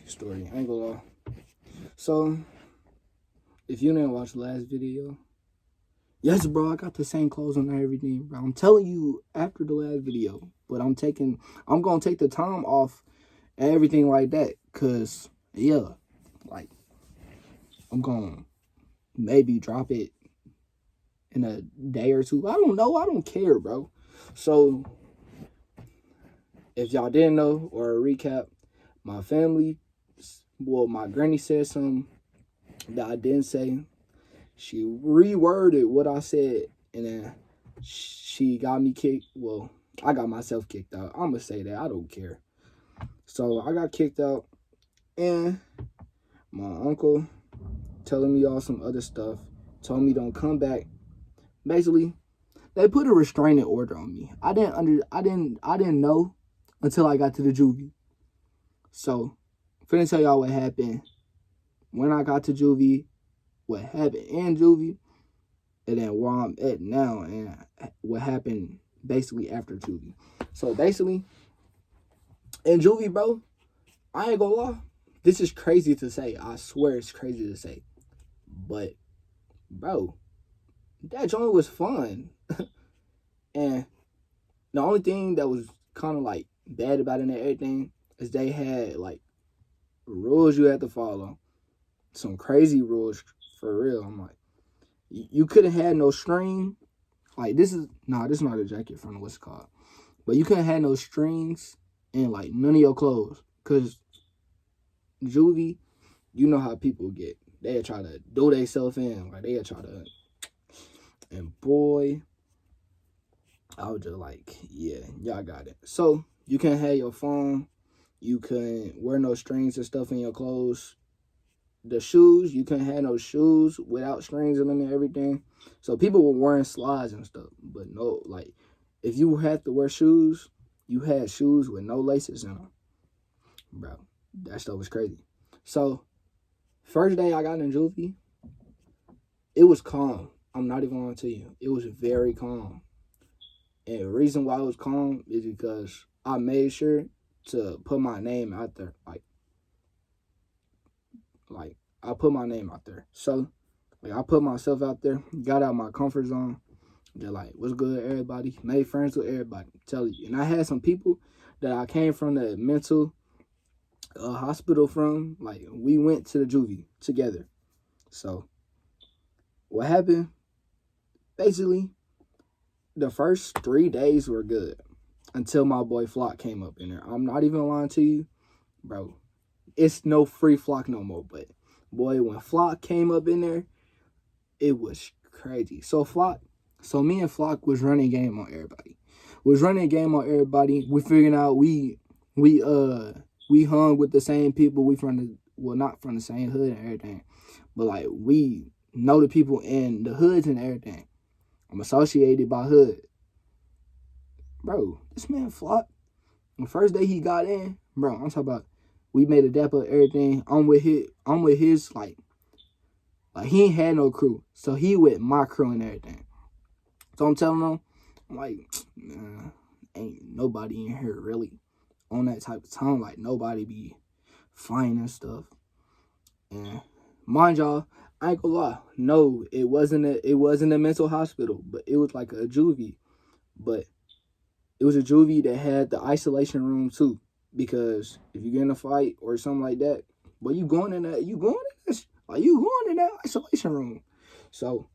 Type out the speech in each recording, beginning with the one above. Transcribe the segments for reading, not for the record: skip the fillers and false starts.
story. I ain't gonna lie. So, if you didn't watch the last video, yes, bro, I got the same clothes on and everything, bro. I'm telling you after the last video, but I'm gonna take the time off and everything like that, cause yeah, like I'm gonna maybe drop it in a day or two. I don't know. I don't care, bro. So, if y'all didn't know, or a recap, my family, well, my granny said something that I didn't say. She reworded what I said, and then she got me kicked. Well, I got myself kicked out. I'm gonna say that. I don't care. So I got kicked out, and my uncle telling me all some other stuff, told me don't come back. Basically, they put a restraining order on me. I didn't know until I got to the Juvie. So, I'm finna tell y'all what happened when I got to Juvie, what happened in Juvie, and then where I'm at now, and what happened basically after Juvie. So basically, in Juvie, bro, I ain't gonna lie, this is crazy to say. I swear it's crazy to say. But, bro, that joint was fun. And the only thing that was kind of like bad about it and everything is they had like rules you had to follow. Some crazy rules for real. I'm like, you couldn't have no string. Like this is not a jacket from what's it called. But you couldn't have no strings and like none of your clothes. Cause Juvie, you know how people get. They'll try to do themselves in. Like they'll try to. And boy, I was just like, yeah, y'all got it. So you can't have your phone. You couldn't wear no strings and stuff in your clothes. The shoes, you couldn't have no shoes without strings in them and everything. So people were wearing slides and stuff. But no, like, if you had to wear shoes, you had shoes with no laces in them. Bro, that stuff was crazy. So, first day I got in Juvie, it was calm. I'm not even going to tell you. It was very calm. And the reason why it was calm is because I made sure to put my name out there. Like I put my name out there. So, like, I put myself out there, got out my comfort zone. They're like, what's good, everybody? Made friends with everybody. Tell you. And I had some people that I came from the mental hospital from. Like, we went to the Juvie together. So, what happened? Basically, the first 3 days were good until my boy Flock came up in there. I'm not even lying to you, bro. It's no free Flock no more. But, boy, when Flock came up in there, it was crazy. So me and Flock was running game on everybody. We figuring out we hung with the same people. We not from the same hood and everything. But like we know the people in the hoods and everything. I'm associated by hood. Bro, this man Flock, the first day he got in, bro, I'm talking about we made a dap of everything. I'm with his like he ain't had no crew. So he with my crew and everything. So I'm telling him, I'm like, nah, ain't nobody in here really on that type of time. Like nobody be fine and stuff. And mind y'all, I ain't gonna lie. No, it wasn't a mental hospital, but it was like a Juvie. But it was a Juvie that had the isolation room too. Because if you get in a fight or something like that, but you going in that isolation room. So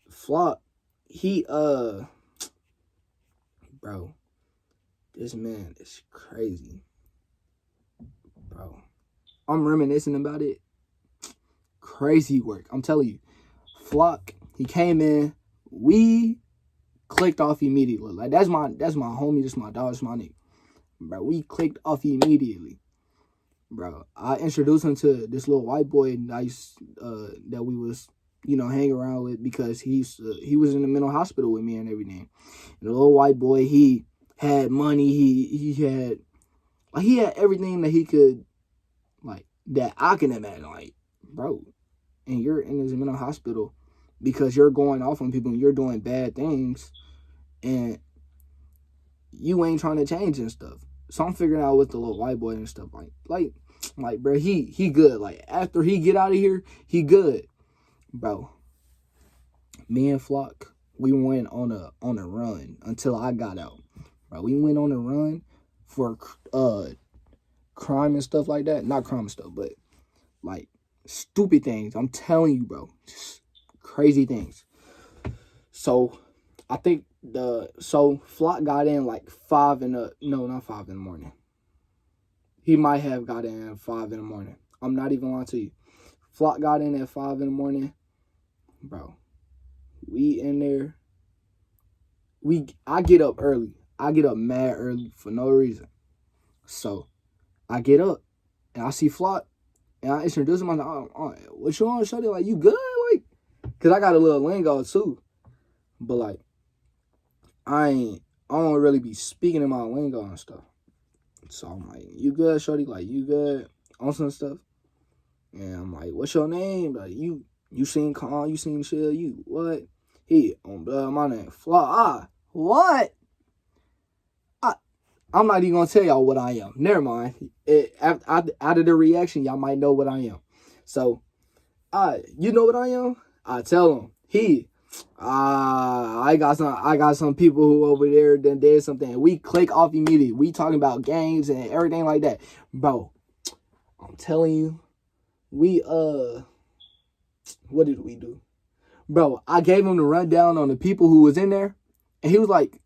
Flock, he bro, this man is crazy. Bro. I'm reminiscing about it. Crazy work. I'm telling you. Flock, he came in, we clicked off immediately. Like that's my homie, that's my dog, that's my nigga. Bro, we clicked off immediately. Bro, I introduced him to this little white boy that we was, hang around with because he was in the mental hospital with me and everything. And the little white boy, he had money, he had everything that he could, like, that I can imagine, like, bro, and you're in this mental hospital because you're going off on people and you're doing bad things and you ain't trying to change and stuff. So I'm figuring out with the little white boy and stuff like I'm like, bro, he good. Like, after he get out of here, he good. Bro, me and Flock, we went on a run until I got out. Bro, we went on a run for crime and stuff like that. Not crime and stuff, but like stupid things. I'm telling you, bro. Just crazy things. So I think Flock got in like 5 in the not 5 in the morning. He might have got in at 5 in the morning. I'm not even lying to you. Flock got in at 5 in the morning. Bro, we in there. I get up early. I get up mad early for no reason. So I get up and I see Flock and I introduce him. I'm like, what you on, shorty? Like, you good? Like, cause I got a little lingo too. But like, I don't really be speaking in my lingo and stuff. So I'm like, you good, shorty? Like, you good? On some stuff. And I'm like, what's your name? Like, you seem calm, you seem chill, you what? He on blood, my name Flock. What? I'm not even gonna tell y'all what I am. Never mind. Out of the reaction, y'all might know what I am. So, you know what I am? I tell him. I got some people who over there done did something. We click off immediately. We talking about games and everything like that, bro. I'm telling you, we what did we do, bro? I gave him the rundown on the people who was in there, and he was like,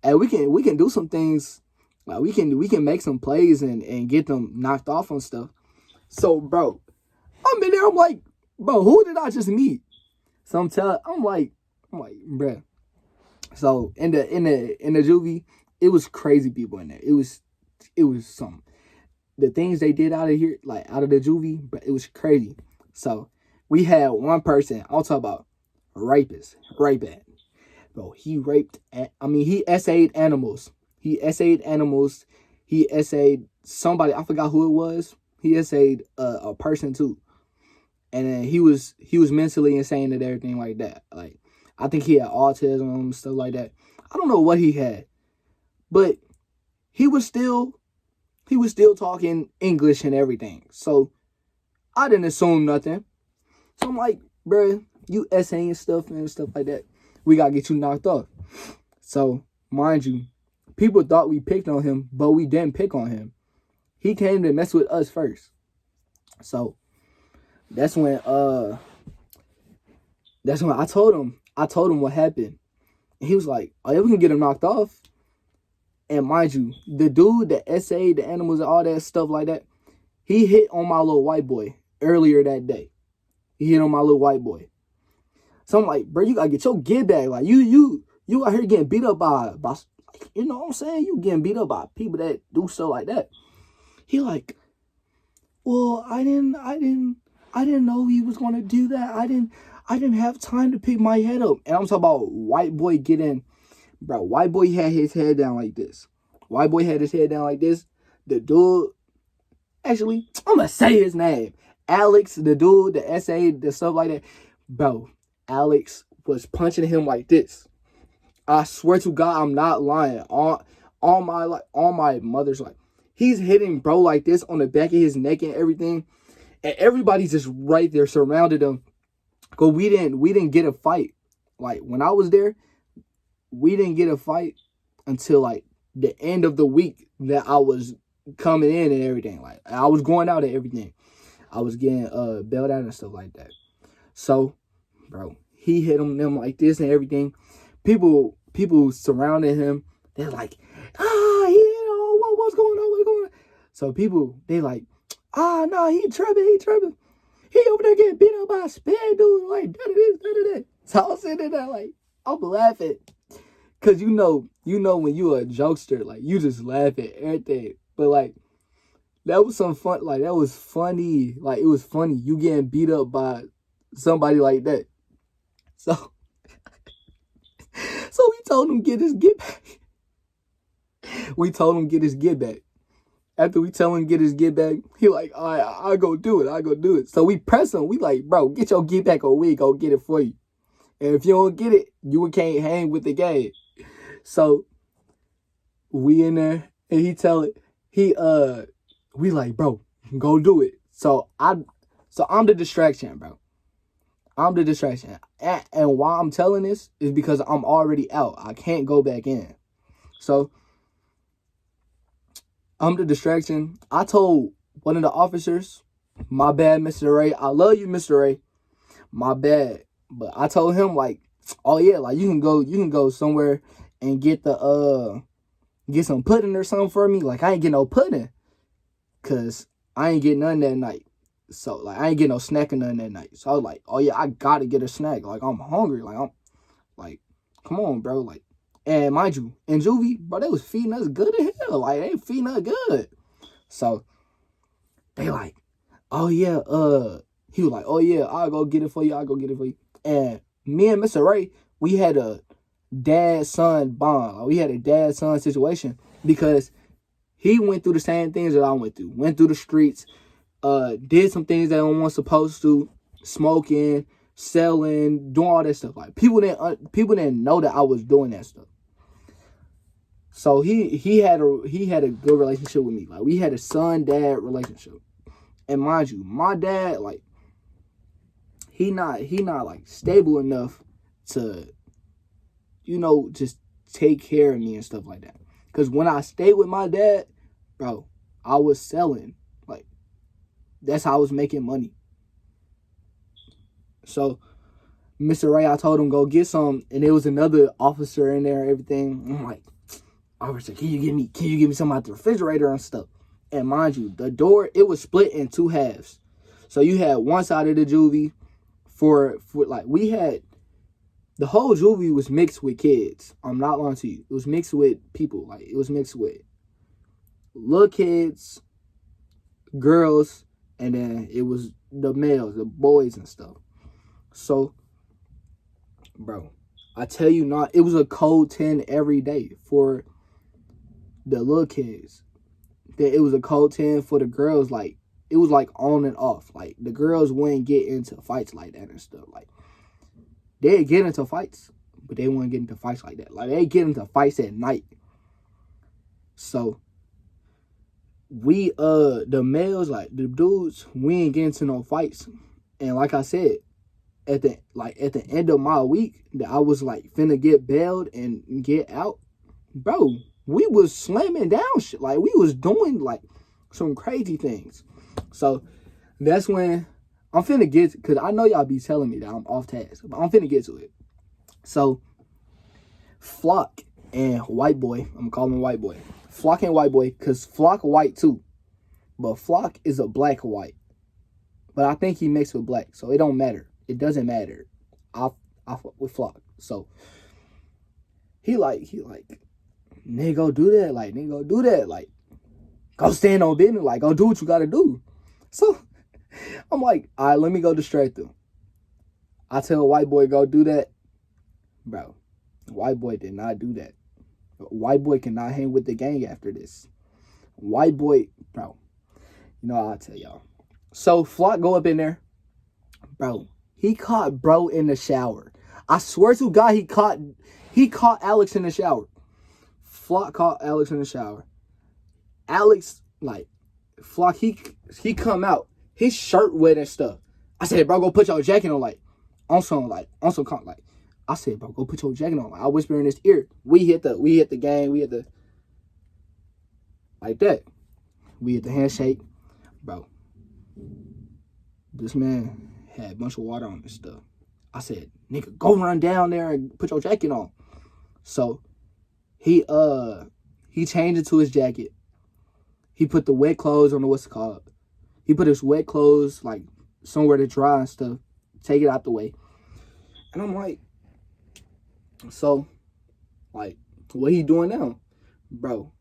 "Hey, we can do some things. Like we can make some plays and get them knocked off on stuff." So, bro, I'm in there. I'm like, bro, who did I just meet? So I'm like, bruh. So in the Juvie, it was crazy people in there. It was something. The things they did out of here, like out of the Juvie, but it was crazy. So we had one person, I'll talk about rapist, bro. He he essayed animals. He essayed somebody, I forgot who it was. He essayed a person too. And then he was mentally insane and everything like that. Like, I think he had autism and stuff like that. I don't know what he had, but he was still talking English and everything. So I didn't assume nothing. So I'm like, bro, you essaying stuff and stuff like that, we gotta get you knocked off. So mind you, people thought we picked on him, but we didn't pick on him. He came to mess with us first. So that's when I told him what happened. And he was like, oh yeah, we can get him knocked off. And mind you, the dude that essayed the animals and all that stuff like that, he hit on my little white boy earlier that day. He hit on my little white boy. So I'm like, bro, you gotta get your get back. Like you out here getting beat up by you know what I'm saying? You getting beat up by people that do stuff like that. He like, well, I didn't know he was gonna do that. I didn't have time to pick my head up. And I'm talking about white boy getting, bro. White boy had his head down like this. The dude, actually, I'm gonna say his name. Alex, the dude, the essay, the stuff like that. Bro, Alex was punching him like this. I swear to God, I'm not lying. On my mother's life. He's hitting bro like this on the back of his neck and everything. And everybody's just right there surrounded him. Cause we didn't get a fight. Like when I was there, we didn't get a fight until like the end of the week that I was coming in and everything. Like I was going out and everything. I was getting bailed out and stuff like that. So, bro, he hit them like this and everything. People surrounding him. They're like, what's going on? So people, they like, no, he tripping. He over there getting beat up by a sped dude, like, da-da-da. So I'm sitting there like, I'm laughing. Cause you know when you a jokester, like, you just laugh at everything. But like, that was some fun, like, that was funny. Like, it was funny. You getting beat up by somebody like that. So we told him get his get back. After we tell him get his get back, he like, all right, I'll go do it. So we press him. We like, bro, get your get back or we go get it for you. And if you don't get it, you can't hang with the gang. So we in there and we like, bro, Go do it. So I'm the distraction, bro. I'm the distraction. And why I'm telling this is because I'm already out. I can't go back in. So I'm the distraction. I told one of the officers, my bad, Mr. Ray. I love you, Mr. Ray. My bad. But I told him, like, oh yeah, like you can go somewhere and get some pudding or something for me. Like I ain't get no pudding. Cause I ain't get none that night. So like I ain't get no snack or none that night. So I was like, oh yeah, I gotta get a snack. Like I'm hungry. Like I'm like, come on, bro. Like, and mind you, in Juvie, bro, they was feeding us good as hell. Like they feeding us good. So they like, oh yeah, he was like, oh yeah, I'll go get it for you. And me and Mr. Ray, we had a dad-son bond. Like, we had a dad-son situation because he went through the same things that I went through. Went through the streets, did some things that I wasn't supposed to, smoking, selling, doing all that stuff. Like people didn't know that I was doing that stuff. So he had a good relationship with me. Like we had a son-dad relationship. And mind you, my dad, like, he not like stable enough to, just take care of me and stuff like that. Because when I stayed with my dad, bro, I was selling. Like, that's how I was making money. So, Mr. Ray, I told him, go get some. And there was another officer in there and everything. I'm like, officer, can you give me some out the refrigerator and stuff? And mind you, the door, it was split in two halves. So you had one side of the Juvie for like, we had, the whole Juvie was mixed with kids. I'm not lying to you. It was mixed with people. Like, it was mixed with little kids, girls, and then it was the males, the boys and stuff. So, bro, I tell you not, it was a code 10 every day for the little kids. That it was a code 10 for the girls. Like, it was like on and off. Like, the girls wouldn't get into fights like that and stuff. Like, they'd get into fights, but they wouldn't get into fights like that. Like, they get into fights at night. So, we, the males, like, the dudes, we ain't getting into no fights. And like I said, at the end of my week, that I was, like, finna get bailed and get out, bro, we was slamming down shit. Like, we was doing, like, some crazy things. So, that's when I'm finna get, because I know y'all be telling me that I'm off task, but I'm finna get to it. So, Flock and White Boy, I'm gonna call him White Boy. Flock and White Boy, because Flock white too. But Flock is a black white. But I think he mixed with black, so it don't matter. It doesn't matter. I fuck with Flock. So, he like, nigga, go do that. Like, nigga, go do that. Like, go stand on business. Like, go do what you gotta do. So, I'm like, all right, let me go distract them. I tell White Boy, go do that. Bro, White Boy did not do that. White Boy cannot hang with the gang after this. White Boy, bro, I'll tell y'all. So, Flock go up in there. Bro, he caught bro in the shower. I swear to God, he caught Alex in the shower. Flock caught Alex in the shower. Alex, like, Flock, he come out. His shirt wet and stuff. I said, bro, go put your jacket on, like, on some, like, I said, bro, go put your jacket on. Like, I whisper in his ear. We hit the gang. We hit the, like that. We hit the handshake. Bro, this man had a bunch of water on his stuff. I said, nigga, go run down there and put your jacket on. So, he changed into his jacket. He put the wet clothes on what's it called. He put his wet clothes, like, somewhere to dry and stuff. Take it out the way. And I'm like, so, like, what he doing now? Bro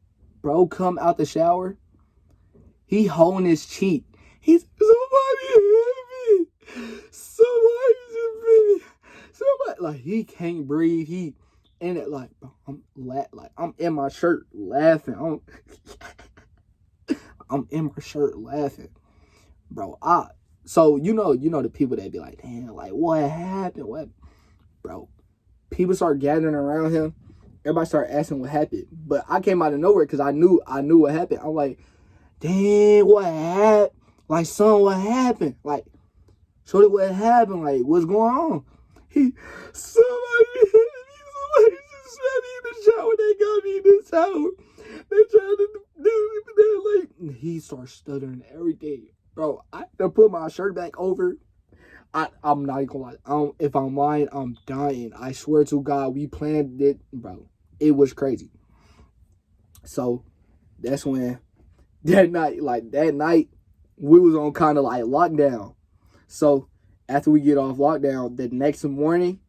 come out the shower. He holding his cheek. He's, somebody hit me. Somebody, like, he can't breathe. He, and it, like, bro, I'm in my shirt laughing. I'm in my shirt laughing. Bro, so you know the people that be like, damn, like, what happened? What? Bro, people start gathering around him. Everybody started asking what happened. But I came out of nowhere because I knew what happened. I'm like, damn, what happened? Like, son, what happened? Like, shorty, what happened? Like, what's going on? Somebody just shot me in the shower. They got me in the shower. They tried to do that. Like, he starts stuttering everything. Bro, I had to put my shirt back over. I'm not even gonna lie. If I'm lying, I'm dying. I swear to God, we planned it, bro. It was crazy. So that's when that night, we was on kind of like lockdown. So after we get off lockdown, the next morning,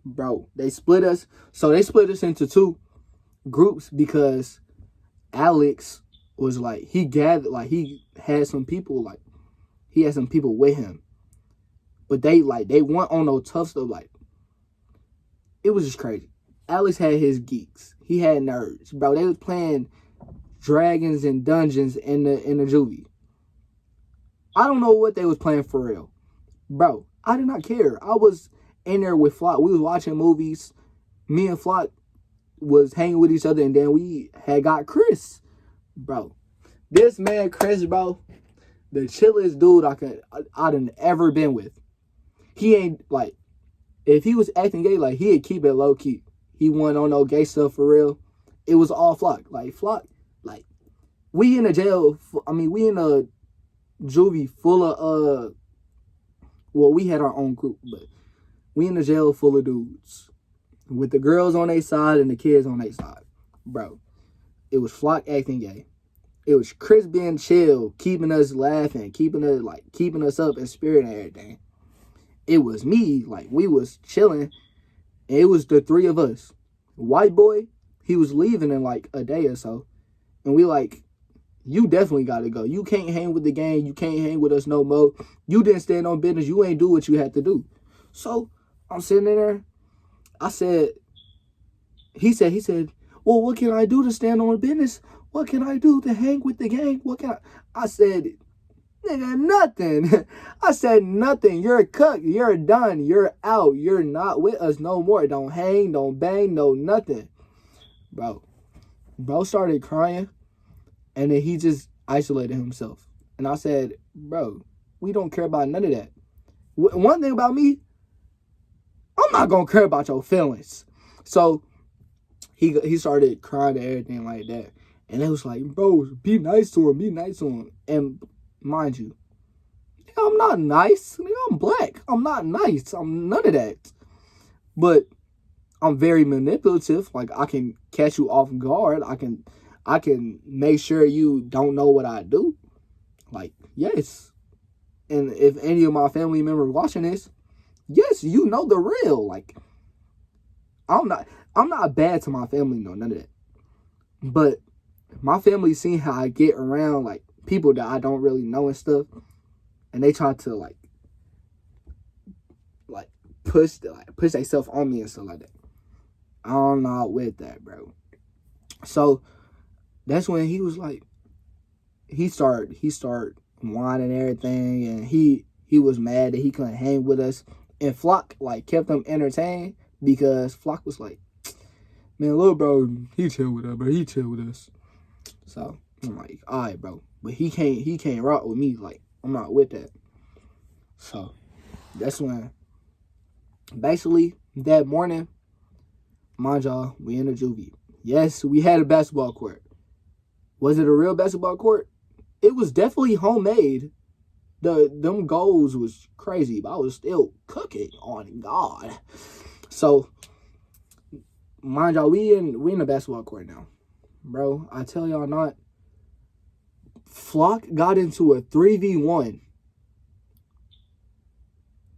bro, they split us. So they split us into two groups because Alex was like, he had some people with him. But they weren't on no tough stuff. Like, it was just crazy. Alex had his geeks. He had nerds. Bro, they was playing Dragons and Dungeons in the Juvie. I don't know what they was playing for real. Bro, I did not care. I was in there with Flock. We was watching movies. Me and Flock was hanging with each other, and then we had got Chris. Bro, this man Chris, bro, the chillest dude I'd ever been with. He ain't, like, if he was acting gay, like, he'd keep it low key. He wasn't on no gay stuff for real. It was all Flock. Like, Flock, like, we in a jail, we in a juvie full of, well, we had our own group, but we in a jail full of dudes. With the girls on their side and the kids on their side. Bro, it was Flock acting gay. It was Chris being chill, keeping us laughing, keeping us up in spirit and everything. It was me, like, we was chilling, and it was the three of us. White boy, he was leaving in like a day or so, and we like, you definitely gotta go. You can't hang with the gang. You can't hang with us no more. You didn't stand on business. You ain't do what you had to do. So I'm sitting in there. He said, well, what can I do to stand on business? What can I do to hang with the gang? I said, nigga, nothing. I said, nothing. You're cooked. You're done. You're out. You're not with us no more. Don't hang, don't bang, no nothing. Bro started crying, and then he just isolated himself. And I said, bro, we don't care about none of that. One thing about me, I'm not going to care about your feelings. So he started crying and everything like that. And it was like, bro, be nice to him. And mind you, I'm not nice. I'm black. I'm not nice. I'm none of that. But I'm very manipulative. Like, I can catch you off guard. I can make sure you don't know what I do. Like, yes. And if any of my family members watching this, yes, you know the real. Like, I'm not bad to my family, no, none of that. But my family seen how I get around, like, people that I don't really know and stuff, and they try to like push themselves on me and stuff like that. I'm not with that, bro. So that's when he was like, he started whining and everything, and he was mad that he couldn't hang with us. And Flock like kept him entertained because Flock was like, man, little bro, he chill with us, bro. He chill with us. So I'm like, all right, bro. But he can't rock with me. Like, I'm not with that. So that's when, basically, that morning, mind y'all, we in a juvie. Yes, we had a basketball court. Was it a real basketball court? It was definitely homemade. Them goals was crazy, but I was still cooking on God. So, mind y'all, we in a basketball court now. Bro, I tell y'all not, Flock got into a 3v1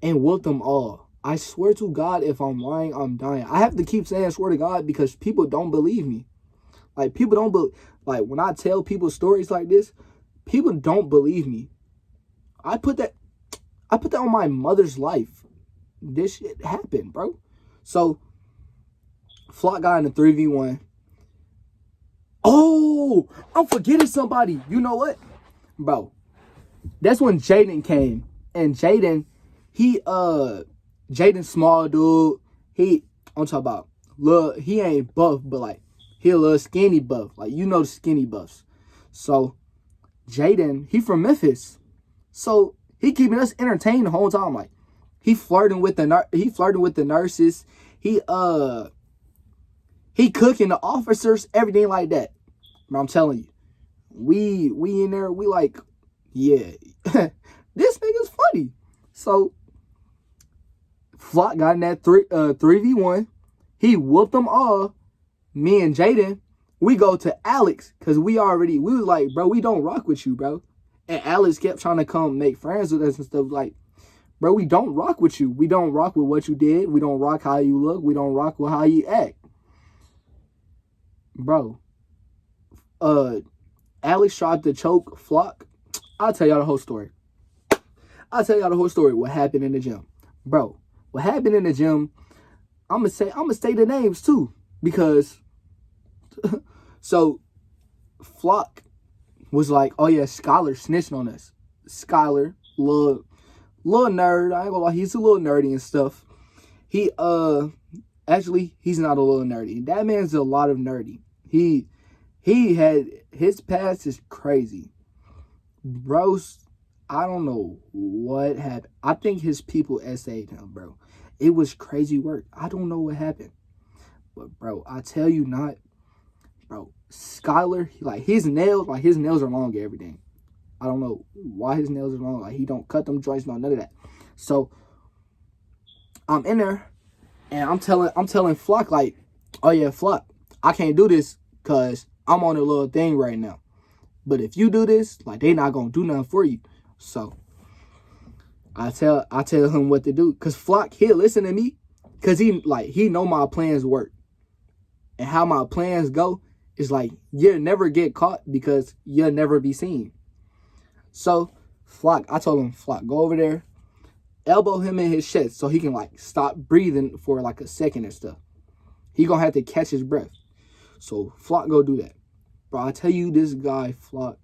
and whooped them all. I swear to God, if I'm lying, I'm dying. I have to keep saying swear to God because people don't believe me. Like, people don't believe, like, when I tell people stories like this, people don't believe me. I put that on my mother's life. This shit happened, bro. So, Flock got in a 3v1. Oh, I'm forgetting somebody. You know what? Bro, that's when Jaden came. And Jaden, Jaden's small dude. I'm talking about, he ain't buff, but like, he a little skinny buff. Like, you know the skinny buffs. So, Jaden, he from Memphis. So he keeping us entertained the whole time. Like, he flirting with the nurses. He cooking the officers, everything like that. But I'm telling you, we in there, we like, yeah, this nigga's funny. So Flock got in that 3v1. He whooped them all. Me and Jaden, we go to Alex because we was like, bro, we don't rock with you, bro. And Alex kept trying to come make friends with us and stuff. Like, bro, we don't rock with you. We don't rock with what you did. We don't rock how you look. We don't rock with how you act. Bro, Alex tried to choke Flock. I'll tell y'all the whole story. What happened in the gym. Bro, what happened in the gym, I'm gonna say the names too. Because so Flock was like, oh yeah, Skylar snitched on us. Skylar, little nerd. I ain't gonna lie, he's a little nerdy and stuff. He actually he's not a little nerdy. That man's a lot of nerdy. He had his past is crazy. Bros, I don't know what happened. I think his people essayed him, bro. It was crazy work. I don't know what happened. But bro, I tell you not, bro, Skylar, his nails are long and everything. I don't know why his nails are long. Like, he don't cut them joints, none of that. So I'm in there and I'm telling Flock, like, oh yeah, Flock, I can't do this because I'm on a little thing right now. But if you do this, like, they not gonna do nothing for you. So I tell him what to do. Cause Flock, he'll listen to me. Cause he know my plans work. And how my plans go is like, you'll never get caught because you'll never be seen. So Flock, I told him, Flock, go over there, elbow him in his chest so he can like stop breathing for like a second and stuff. He gonna have to catch his breath. So Flock go do that. Bro, I tell you, this guy, Flock,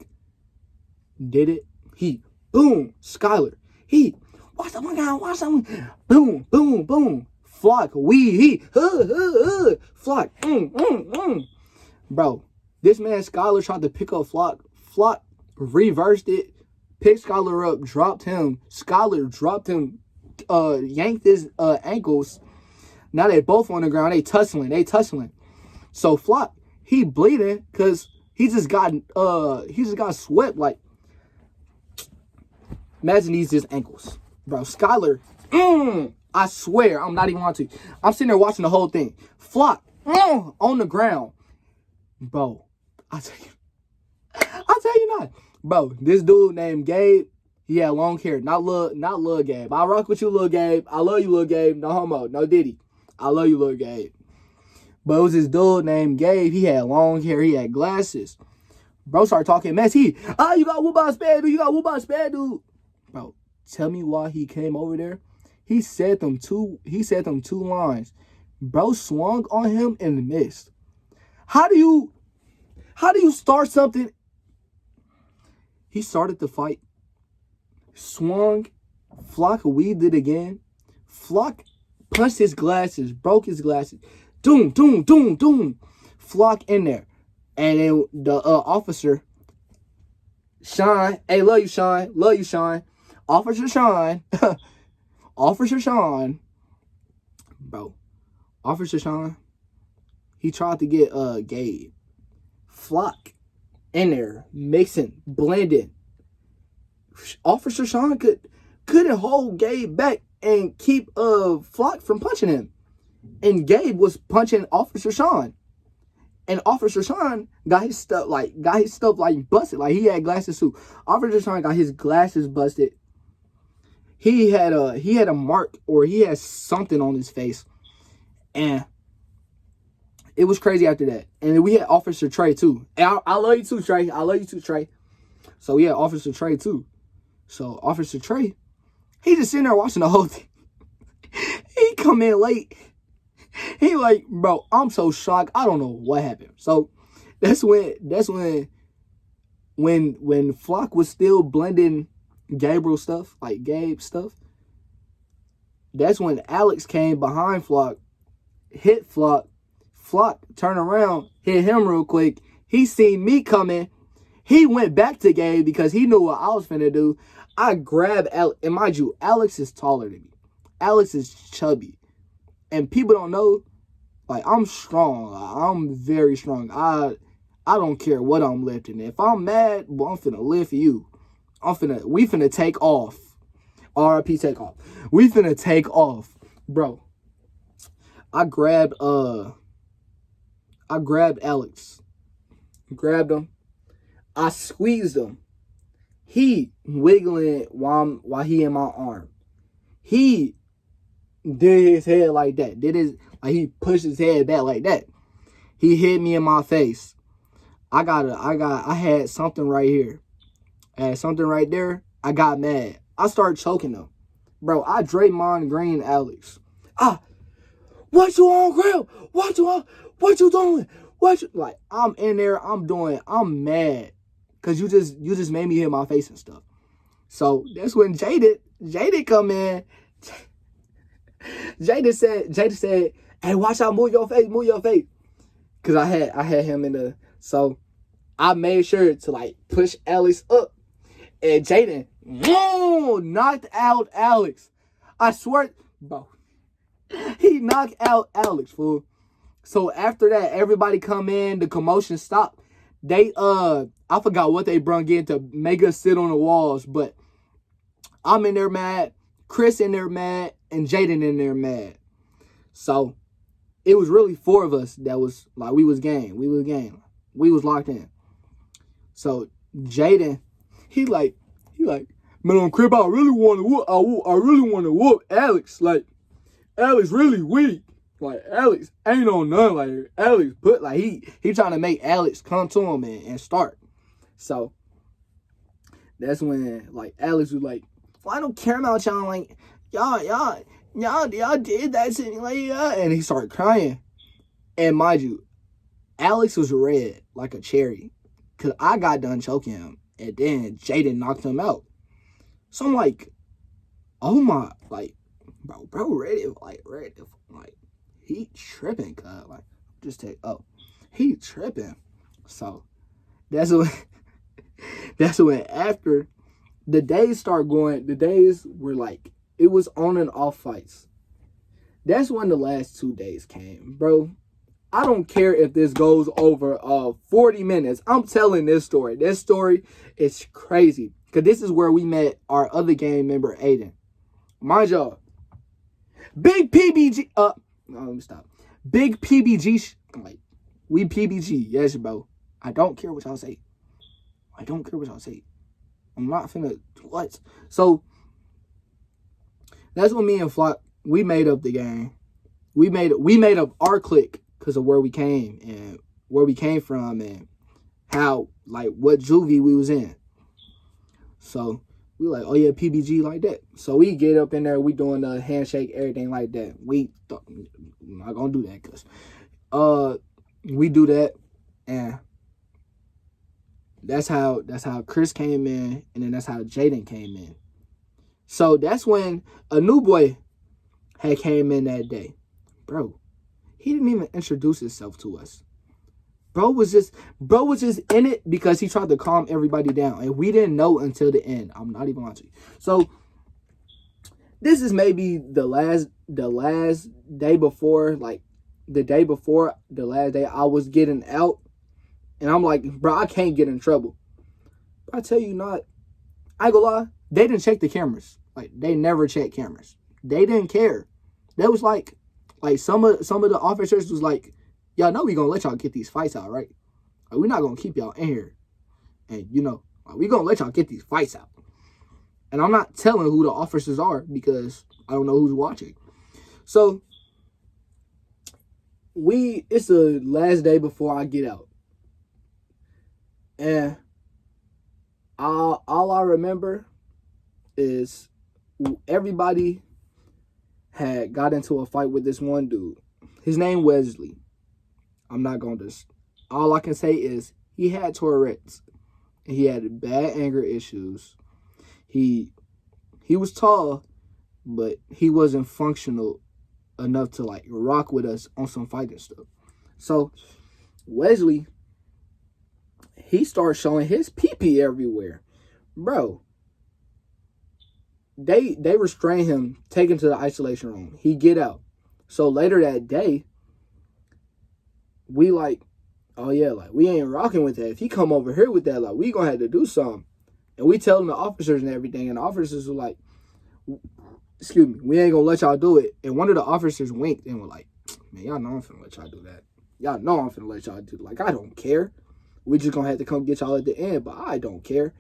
did it. He, boom, Skylar. He, watch someone. Boom, boom, boom. Flock, Flock, Bro, this man Skylar tried to pick up Flock. Flock reversed it, picked Skylar up, dropped him. Skylar dropped him, yanked his ankles. Now they both on the ground. They tussling. So Flock, he bleeding because he just got swept. Like, imagine these just ankles, bro. Skylar, I swear, I'm not even on to. I'm sitting there watching the whole thing. Flock, on the ground, bro. I tell you not, bro. This dude named Gabe, he had long hair. Not Lil Gabe. I rock with you, Lil Gabe. I love you, Lil Gabe. No homo, no Diddy. I love you, Lil Gabe. But it was this dude named Gabe. He had long hair. He had glasses. Bro started talking mess. You got whoop by spad, dude. You got whoop by spad, dude. Bro, tell me why he came over there. He said them two lines. Bro swung on him and missed. How do you start something? He started the fight. Swung. Flock weaved it again. Flock punched his glasses, broke his glasses. Doom, doom, doom, doom. Flock in there. And then the officer, Sean, hey, love you, Sean. Officer Sean. Officer Sean. Bro. Officer Sean. He tried to get Gabe. Flock in there. Mixing. Blending. Officer Sean couldn't hold Gabe back and keep Flock from punching him. And Gabe was punching Officer Sean. And Officer Sean got his stuff busted. Like, he had glasses too. Officer Sean got his glasses busted. He had a mark, or he had something on his face. And it was crazy after that. And then we had Officer Trey too. And I love you too, Trey. So we had Officer Trey too. So Officer Trey, he just sitting there watching the whole thing. He come in late. He like, bro, I'm so shocked. I don't know what happened. So that's when Flock was still blending Gabriel stuff, like Gabe stuff. That's when Alex came behind Flock, hit Flock. Flock turned around, hit him real quick. He seen me coming. He went back to game because he knew what I was finna do. I grabbed Alex, and mind you, Alex is taller than me. Alex is chubby, and people don't know. Like, I'm strong. I'm very strong. I don't care what I'm lifting. If I'm mad, well, I'm finna lift you. We finna take off. RIP take off. We finna take off, bro. I grabbed Alex. Grabbed him. I squeezed him. He wiggling while he in my arm. He did his head like that. He pushed his head back like that. He hit me in my face. I had something right here. I had something right there. I got mad. I started choking him. Bro, I Draymond Green Alex. What you on, Grill? What you doing? Like, I'm in there, I'm mad. Cause you just made me hit my face and stuff. So that's when Jaded come in. Jada said, hey, watch out, move your face. Cause I had him in the, so I made sure to like push Alex up. And Jaden, knocked out Alex. I swear, bro. He knocked out Alex, fool. So after that, everybody come in, the commotion stopped. They, I forgot what they brung in to make us sit on the walls, but I'm in there mad, Chris in there mad, and Jaden in there mad. So it was really 4 of us that was like, we was game. We was locked in. So Jaden, he like, man, on Crip, I really want to whoop Alex. Like, Alex really weak. Like, Alex ain't on none. Like, Alex put, like, he trying to make Alex come to him and start. So that's when, like, Alex was like, well, I don't care about y'all. Like, y'all did that to me. Like, yeah. And he started crying. And mind you, Alex was red like a cherry. Because I got done choking him. And then Jaden knocked him out. So I'm like, oh my, like, bro, ready, like, he tripping, cuz, like, he tripping. So that's when after the days start going, the days were like, it was on and off fights. That's when the last 2 days came, bro. I don't care if this goes over 40 minutes. I'm telling this story. This story is crazy. Because this is where we met our other gang member, Aiden. Mind y'all, big PBG, no, let me stop. Big PBG, like, we PBG, yes, bro. I don't care what y'all say. I'm not finna, what? So, that's when me and Flock, we made up the gang. We made up our clique because of where we came and where we came from and how, like, what juvie we was in. So, we like, oh yeah, PBG like that. So we get up in there, we doing the handshake, everything like that. I'm not gonna do that because we do that, and that's how Chris came in, and then that's how Jaden came in. So that's when a new boy had came in that day. Bro, he didn't even introduce himself to us. Bro was just in it because he tried to calm everybody down. And we didn't know until the end. I'm not even lying to you. So this is maybe the last day before, like the day before the last day I was getting out. And I'm like, bro, I can't get in trouble. But I tell you not, I ain't gonna lie, they didn't check the cameras. Like, they never checked cameras. They didn't care. That was like some of the officers was like, y'all know we gonna let y'all get these fights out, right? Like, we're not gonna keep y'all in here. And, you know, like, we gonna let y'all get these fights out. And I'm not telling who the officers are because I don't know who's watching. So, it's the last day before I get out. And all I remember is everybody had got into a fight with this one dude. His name Wesley. I'm not going to... All I can say is he had Tourette's. He had bad anger issues. He was tall, but he wasn't functional enough to, like, rock with us on some fighting stuff. So, Wesley, he starts showing his pee-pee everywhere. Bro, they restrain him, take him to the isolation room. He get out. So later that day, we like, oh yeah, like we ain't rocking with that. If he come over here with that, like we gonna have to do something. And we telling the officers and everything, and the officers were like, excuse me, we ain't gonna let y'all do it. And one of the officers winked and were like, man, y'all know I'm finna let y'all do that. Y'all know I'm finna let y'all do it. Like, I don't care. We just gonna have to come get y'all at the end, but I don't care.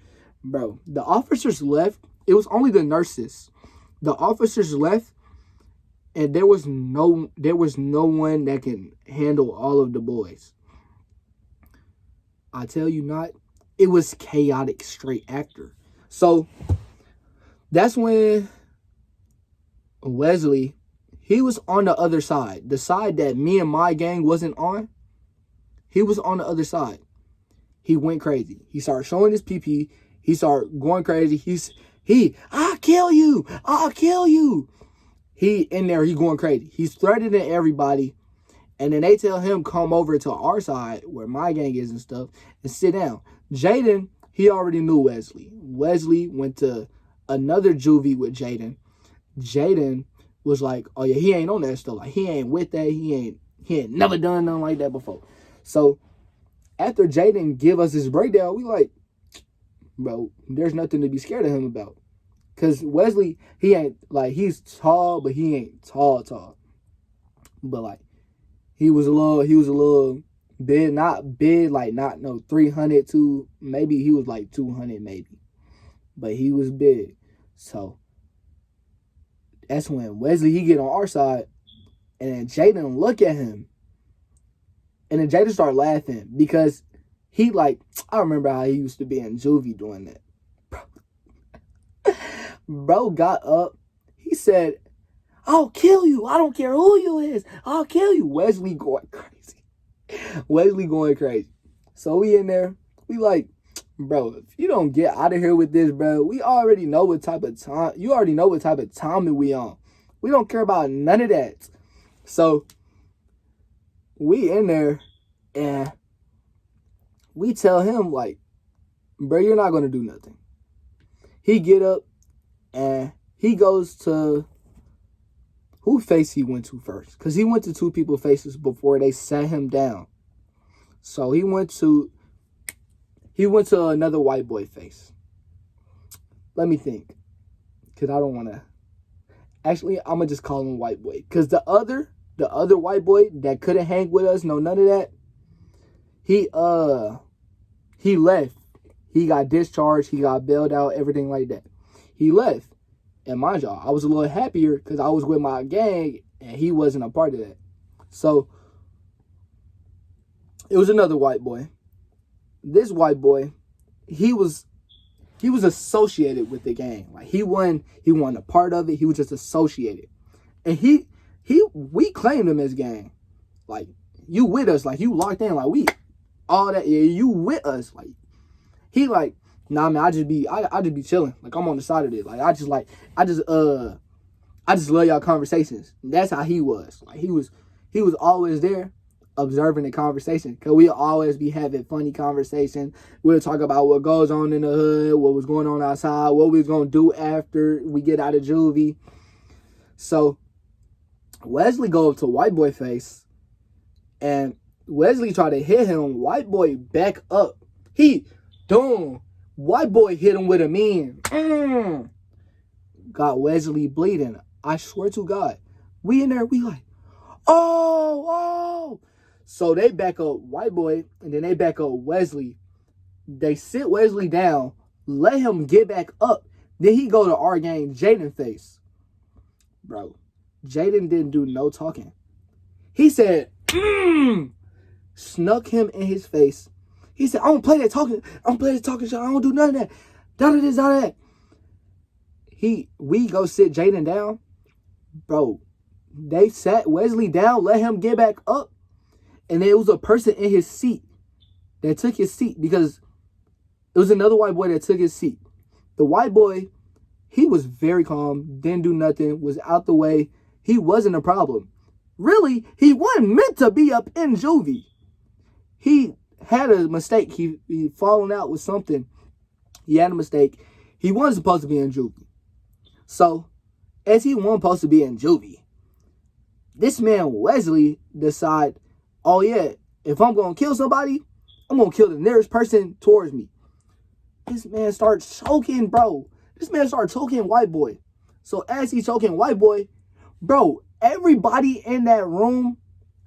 Bro, the officers left. It was only the nurses. The officers left, and there was no one that can handle all of the boys. I tell you not, it was chaotic straight after. So that's when Wesley, he was on the other side. The side that me and my gang wasn't on. He was on the other side. He went crazy. He started showing his PP. He started going crazy. I'll kill you. I'll kill you. He in there, he going crazy. He's threatening everybody. And then they tell him come over to our side where my gang is and stuff and sit down. Jaden, he already knew Wesley. Wesley went to another juvie with Jaden. Jaden was like, oh yeah, he ain't on that stuff. Like he ain't with that. He ain't never done nothing like that before. So after Jaden give us his breakdown, we like, bro, there's nothing to be scared of him about. Cause Wesley, he ain't like, he's tall, but he ain't tall. But like, he was a little big, not big, like not no 300 to maybe he was like 200 maybe. But he was big. So that's when Wesley, he get on our side, and then Jaden look at him. And then Jaden started laughing because he like, I remember how he used to be in Juvie doing that. Bro got up. He said, I'll kill you. I don't care who you is. I'll kill you. Wesley going crazy. So we in there. We like, bro, if you don't get out of here with this, bro, we already know what type of time. You already know what type of timing we on. We don't care about none of that. So we in there and we tell him like, bro, you're not going to do nothing. He get up and he goes to who face he went to first. Because he went to two people's faces before they sat him down. So he went to another white boy face. Let me think. Because I don't want to. Actually, I'm going to just call him white boy. Because the other white boy that couldn't hang with us, no, none of that. He left. He got discharged. He got bailed out. Everything like that. He left. And mind y'all, I was a little happier because I was with my gang and he wasn't a part of that. So it was another white boy. This white boy, he was associated with the gang. Like he wasn't a part of it. He was just associated. And we claimed him as gang. Like you with us, like you locked in, like we all that. Yeah, you with us, like he like. Nah, man, I just be chilling. Like I'm on the side of it. Like I just love y'all conversations. That's how he was. Like he was always there observing the conversation. Cause we'll always be having funny conversation. We'll talk about what goes on in the hood, what was going on outside, what we was gonna do after we get out of juvie. So Wesley go up to white boy face and Wesley tried to hit him. White boy back up. White boy hit him with a mean. Got Wesley bleeding. I swear to God. We in there, we like, oh. So they back up white boy, and then they back up Wesley. They sit Wesley down, let him get back up. Then he go to our gang, Jaden face. Bro, Jaden didn't do no talking. He said, snuck him in his face. He said, I don't play that talking shit. I don't do none of that. None of this, none of that. We go sit Jaden down. Bro, they sat Wesley down, let him get back up. And there was a person in his seat that took his seat because it was another white boy that took his seat. The white boy, he was very calm, didn't do nothing, was out the way. He wasn't a problem. Really, he wasn't meant to be up in juvie. He had a mistake. He fallen out with something. He had a mistake. He wasn't supposed to be in Juvie. So, as he wasn't supposed to be in Juvie, this man Wesley decide, oh yeah, if I'm going to kill somebody, I'm going to kill the nearest person towards me. This man starts choking, bro. This man started choking white boy. So as he's choking white boy, bro, everybody in that room,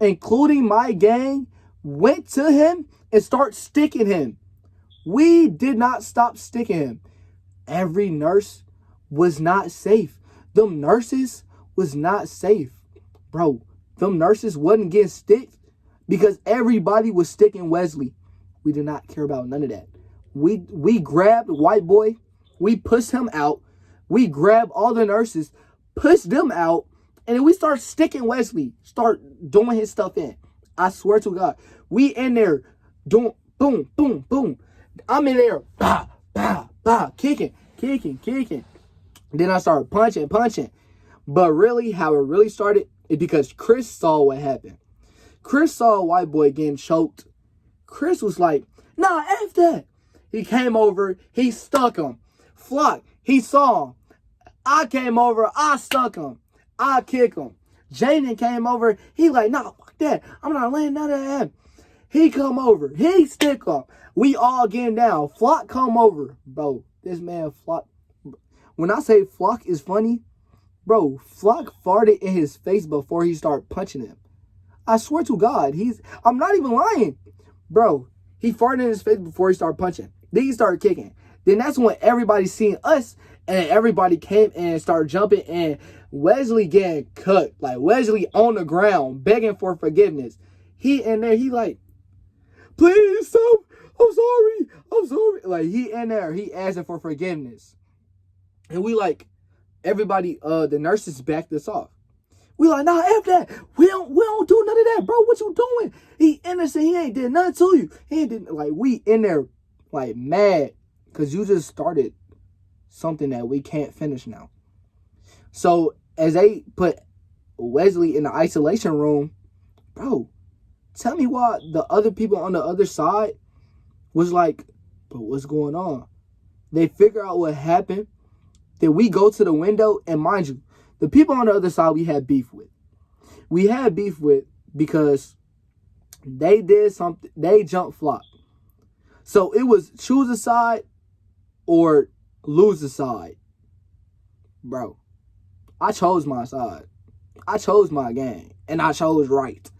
including my gang, went to him and start sticking him. We did not stop sticking him. Every nurse was not safe. Them nurses was not safe. Bro, them nurses wasn't getting sticked because everybody was sticking Wesley. We did not care about none of that. We grabbed white boy. We pushed him out. We grabbed all the nurses, pushed them out, and then we start sticking Wesley. Start doing his stuff in. I swear to God. We in there doing boom, boom, boom. I'm in there, bah, bah, bah, kicking. Then I started punching. But really, how it really started is because Chris saw what happened. Chris saw a white boy getting choked. Chris was like, nah, F that. He came over, he stuck him. Flock, he saw him. I came over, I stuck him. I kick him. Jaden came over, he like, nah, fuck that. I'm not laying none of that. He come over, he stick him. We all getting down. Flock come over. Bro, this man Flock. When I say Flock is funny, bro, Flock farted in his face before he started punching him. I swear to God, I'm not even lying. Bro, he farted in his face before he started punching. Then he started kicking. Then that's when everybody seen us and everybody came and started jumping and Wesley getting cut. Like Wesley on the ground begging for forgiveness. He in there, he like, please stop. I'm sorry. Like he in there, he asking for forgiveness. And we like, everybody, the nurses backed us off. We like, nah, F that. We don't do none of that, bro. What you doing? He innocent. He ain't did nothing to you. He ain't did, like, we in there, like, mad. Because you just started something that we can't finish now. So, as they put Wesley in the isolation room, bro, tell me why the other people on the other side was like, but what's going on? They figure out what happened. Then we go to the window, and mind you, the people on the other side we had beef with. We had beef with because they did something. They jumped Flock. So it was choose a side or lose a side. Bro, I chose my side. I chose my gang. And I chose right.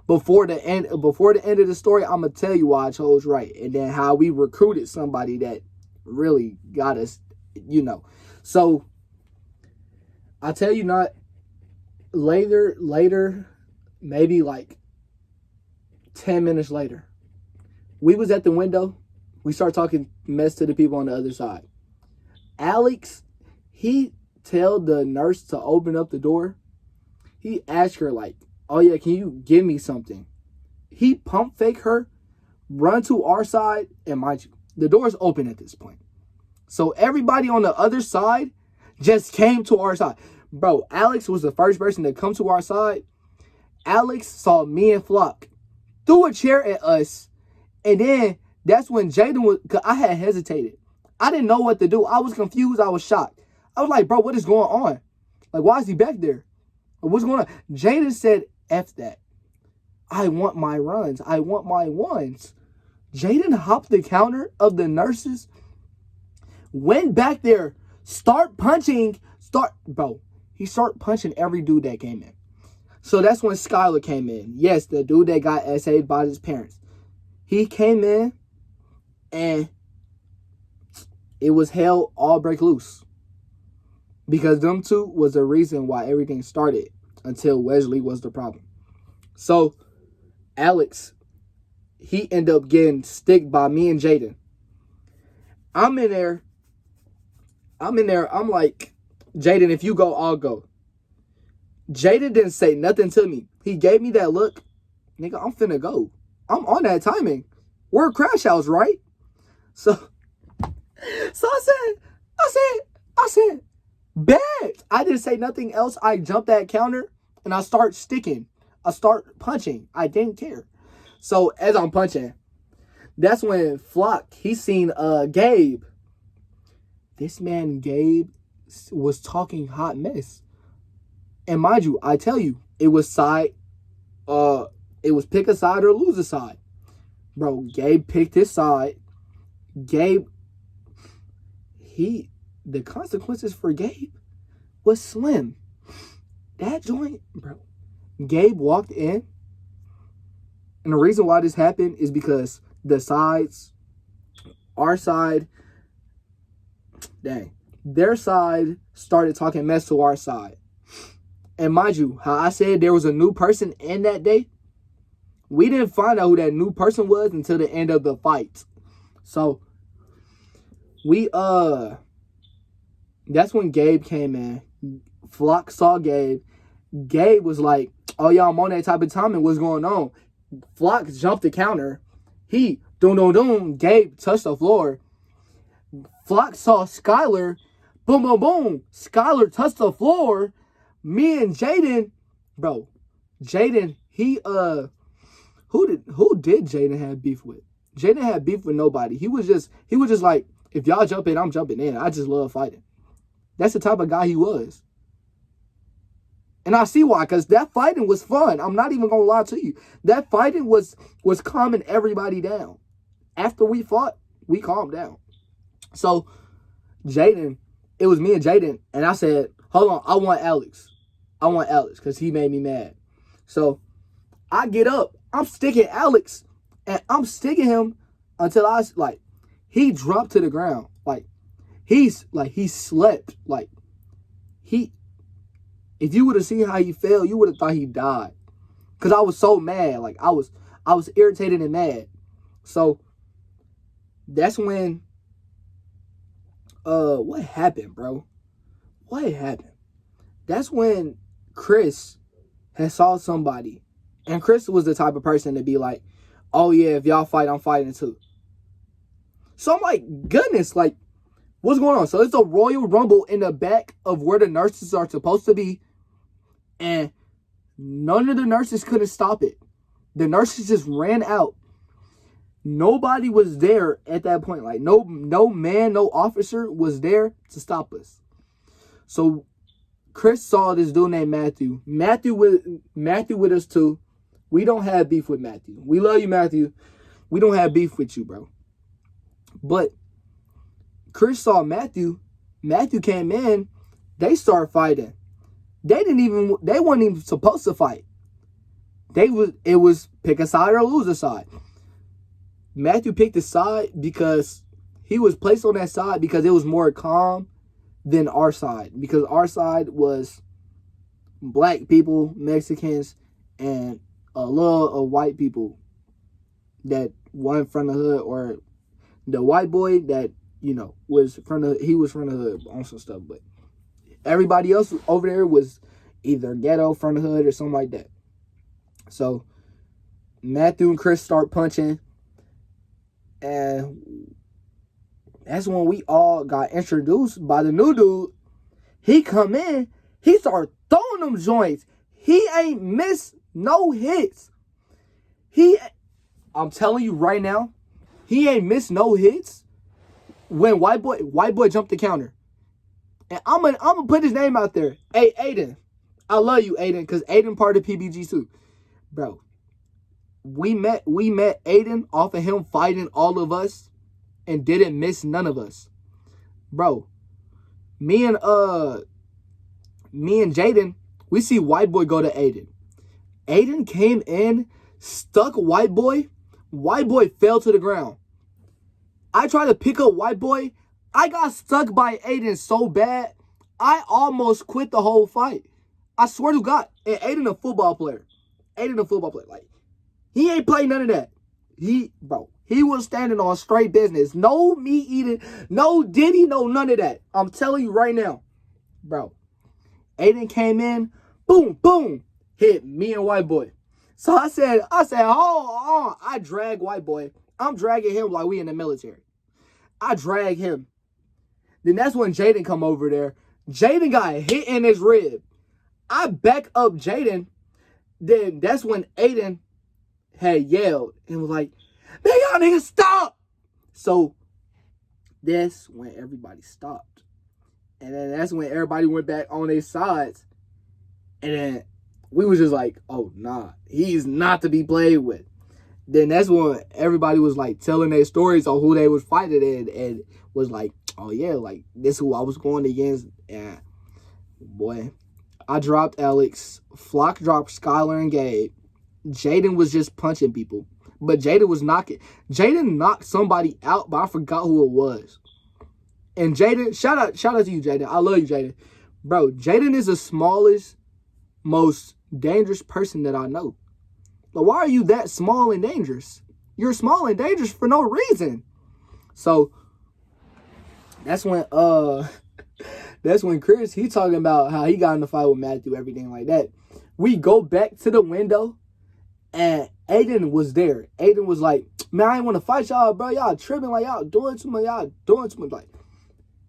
Before the end of the story, I'm going to tell you why I chose right. And then how we recruited somebody that really got us, you know. So, I tell you not, later, maybe like 10 minutes later, we was at the window. We start talking mess to the people on the other side. Alex, he tell the nurse to open up the door. He asked her like, oh yeah, can you give me something? He pump fake her, run to our side, and mind you, the door's open at this point. So everybody on the other side just came to our side. Bro, Alex was the first person to come to our side. Alex saw me and Flock, threw a chair at us, and then that's when Jaden was, cause I had hesitated. I didn't know what to do. I was confused. I was shocked. I was like, bro, what is going on? Like, why is he back there? What's going on? Jaden said, F that. I want my runs. I want my ones. Jaden hopped the counter of the nurses, went back there, he started punching every dude that came in. So that's when Skylar came in. Yes, the dude that got SA'd by his parents. He came in and it was hell all break loose. Because them two was the reason why everything started until Wesley was the problem. So Alex, he ended up getting sticked by me and Jaden. I'm in there. I'm like, Jaden, if you go, I'll go. Jaden didn't say nothing to me. He gave me that look. Nigga, I'm finna go. I'm on that timing. We're a crash house, right? So I said, bet. I didn't say nothing else. I jumped that counter and I start sticking. I start punching. I didn't care. So as I'm punching, That's when Flock, he seen Gabe. This man Gabe was talking hot mess. And mind you, I tell you, it was pick a side or lose a side. Bro, Gabe picked his side. Gabe, the consequences for Gabe was slim. That joint, bro. Gabe walked in, and the reason why this happened is because the sides, our side, their side started talking mess to our side. And mind you, how I said there was a new person in that day, we didn't find out who that new person was until the end of the fight. So, that's when Gabe came in. Flock saw Gabe. Gabe was like, oh, y'all, I'm on that type of timing. What's going on? Flock jumped the counter. He, doom. Gabe touched the floor. Flock saw Skylar. Boom. Skylar touched the floor. Me and Jaden, bro. Jaden, who did Jaden have beef with? Jaden had beef with nobody. He was just like, if y'all jump in, I'm jumping in. I just love fighting. That's the type of guy he was. And I see why, because that fighting was fun. I'm not even going to lie to you. That fighting was calming everybody down. After we fought, we calmed down. So, Jaden, it was me and Jaden, and I said, hold on, I want Alex, because he made me mad. So, I get up, I'm sticking Alex, and I'm sticking him until he dropped to the ground. He slept. If you would have seen how he fell, you would have thought he died. Because I was so mad. I was irritated and mad. So, that's when, what happened, bro? What happened? That's when Chris had saw somebody. And Chris was the type of person to be like, oh yeah, if y'all fight, I'm fighting too. So I'm like, goodness, what's going on? So it's a Royal Rumble in the back of where the nurses are supposed to be. And none of the nurses couldn't stop it. The nurses just ran out. Nobody was there at that point. No man, no officer was there to stop us. So Chris saw this dude named Matthew. Matthew with us too. We don't have beef with Matthew. We love you, Matthew. We don't have beef with you, bro. But Chris saw Matthew. Matthew came in. They started fighting. They weren't even supposed to fight. It was pick a side or lose a side. Matthew picked a side because he was placed on that side because it was more calm than our side. Because our side was black people, Mexicans, and a lot of white people that one from the hood, or the white boy that, was from the hood on some stuff, but everybody else over there was either ghetto, from the hood, or something like that. So Matthew and Chris start punching, and that's when we all got introduced by the new dude. He come in, he started throwing them joints. He ain't missed no hits. I'm telling you right now, he ain't missed no hits when white boy jumped the counter. And I'm gonna put his name out there. Hey, Aiden. I love you, Aiden, because Aiden part of PBG too. Bro, we met Aiden off of him fighting all of us and didn't miss none of us. Bro, me and Jaden, we see white boy go to Aiden. Aiden came in, stuck white boy. White boy fell to the ground. I tried to pick up white boy. I got stuck by Aiden so bad, I almost quit the whole fight. I swear to God. And Aiden a football player. He ain't played none of that. He was standing on straight business. No meat eating, no Diddy, no none of that. I'm telling you right now. Bro, Aiden came in, boom, hit me and white boy. So I said, hold on. I drag white boy. I'm dragging him like we in the military. I drag him. Then that's when Jaden come over there. Jaden got hit in his rib. I back up Jaden. Then that's when Aiden had yelled and was like, Man, y'all niggas stop. So that's when everybody stopped. And then that's when everybody went back on their sides. And then we was just like, oh, nah, he's not to be played with. Then that's when everybody was like telling their stories on who they was fighting and was like, oh yeah, like this who I was going against. And boy, I dropped Alex. Flock dropped Skylar and Gabe. Jaden was just punching people. But Jaden was knocking. Jaden knocked somebody out, but I forgot who it was. And Jaden, shout out to you, Jaden. I love you, Jaden. Bro, Jaden is the smallest, most dangerous person that I know. Like, why are you that small and dangerous? You're small and dangerous for no reason. So that's when Chris, he talking about how he got in the fight with Matthew, everything like that. We go back to the window and Aiden was there. Aiden was like, man, I ain't want to fight y'all, bro. Y'all tripping, like y'all doing too much. Like,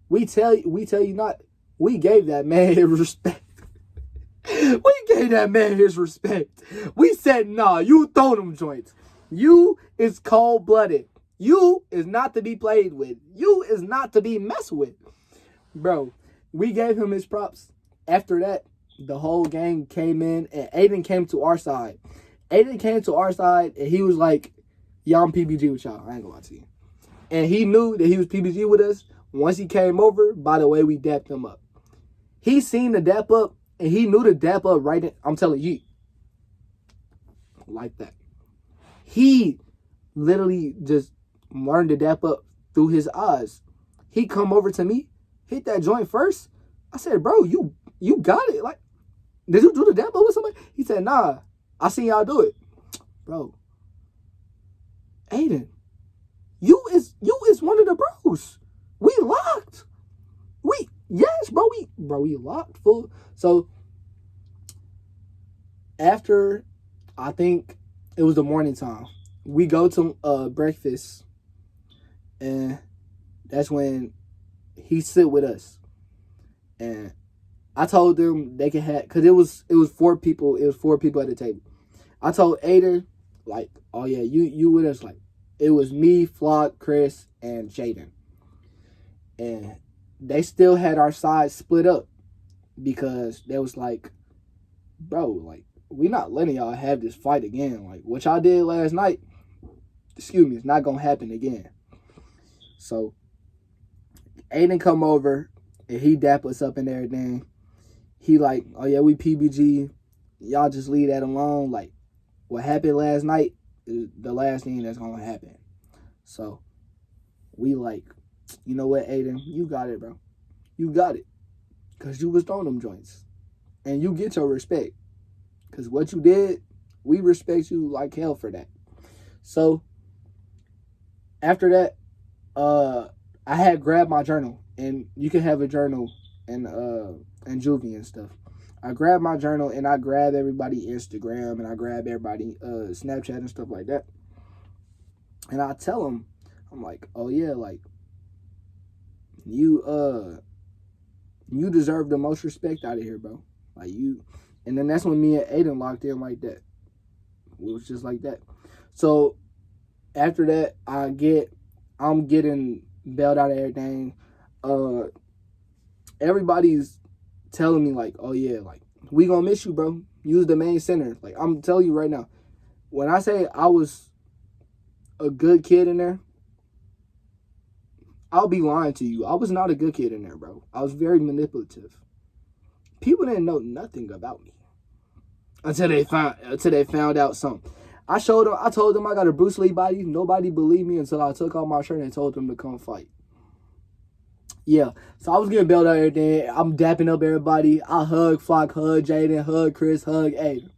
we tell you not. We gave that man his respect. We gave that man his respect. We said, nah, you throw them joints. You is cold-blooded. You is not to be played with. You is not to be messed with. Bro, we gave him his props. After that, the whole gang came in and Aiden came to our side. Aiden came to our side and he was like, yeah, I'm PBG with y'all. I ain't gonna lie to you. And he knew that he was PBG with us. Once he came over, by the way, we dapped him up. He seen the dap up and he knew the dap up right in, I'm telling you, like that. He literally just learned to dap up through his eyes. He come over to me, hit that joint first. I said, bro, you got it. Like, did you do the dap up with somebody? He said, nah, I seen y'all do it. Bro, Aiden, you is one of the bros. We locked. Yes, bro, we locked full. So after, I think it was the morning time, we go to breakfast, and that's when he sit with us. And I told them they could have, cause it was 4 people. It was 4 people at the table. I told Aiden, like, oh yeah, you with us. Like, it was me, Flock, Chris, and Jaden. And they still had our sides split up because they was like, bro, like, we not letting y'all have this fight again. Like, what y'all did last night, it's not gonna happen again. So Aiden come over and he dap us up and everything. He like, oh yeah, we PBG. Y'all just leave that alone. Like, what happened last night is the last thing that's gonna happen. So we like, you know what, Aiden, you got it, bro. You got it. Because you was throwing them joints. And you get your respect. Because what you did, we respect you like hell for that. So after that, I had grabbed my journal. And you can have a journal and Juvie and stuff. I grabbed my journal and I grabbed everybody Instagram and I grabbed everybody Snapchat and stuff like that. And I tell them, I'm like, oh yeah, like, you deserve the most respect out of here, bro. Like, you. And then that's when me and Aiden locked in like that. It was just like that. So after that, I'm getting bailed out of everything. Everybody's telling me like, oh yeah, like, we gonna miss you, bro. You was the main center. Like, I'm telling you right now, when I say I was a good kid in there, I'll be lying to you. I was not a good kid in there, bro. I was very manipulative. People didn't know nothing about me until they found out something. I told them I got a Bruce Lee body. Nobody believed me until I took off my shirt and told them to come fight. Yeah, so I was getting bailed out everything. I'm dapping up everybody. I hug Flock, hug Jaden, hug Chris, hug Aiden.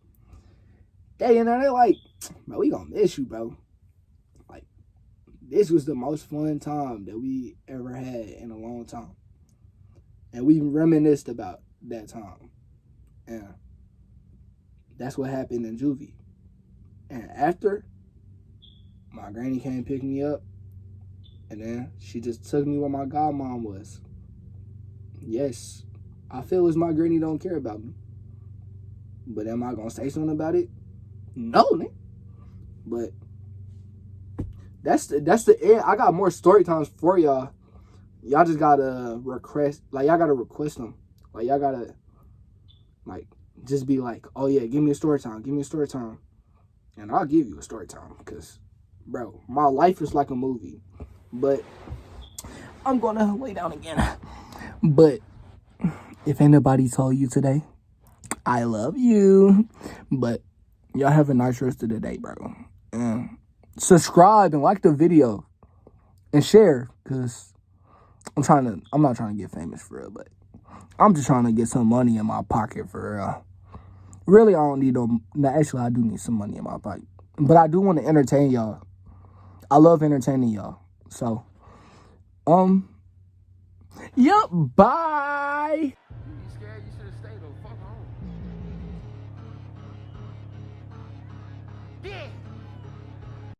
They in there, they're like, bro, we gonna miss you, bro. Like, this was the most fun time that we ever had in a long time. And we reminisced about that time. And that's what happened in Juvie. And after, my granny came pick me up. And then she just took me where my godmom was. Yes, I feel as my granny don't care about me. But am I going to say something about it? No, man. But That's the end. I got more story times for y'all. Y'all just gotta request, like y'all gotta request them. Like y'all gotta like just be like, oh yeah, give me a story time, give me a story time, and I'll give you a story time. Cause, bro, my life is like a movie. But I'm gonna lay down again. But if anybody told you today, I love you. But y'all have a nice rest of the day, bro. And subscribe and like the video and share, cause I'm not trying to get famous for real, but I'm just trying to get some money in my pocket for real. Really, I don't need no, actually I do need some money in my pocket. But I do want to entertain y'all. I love entertaining y'all. So, yep, bye. You scared? You should have stayed or fuck home. Yeah.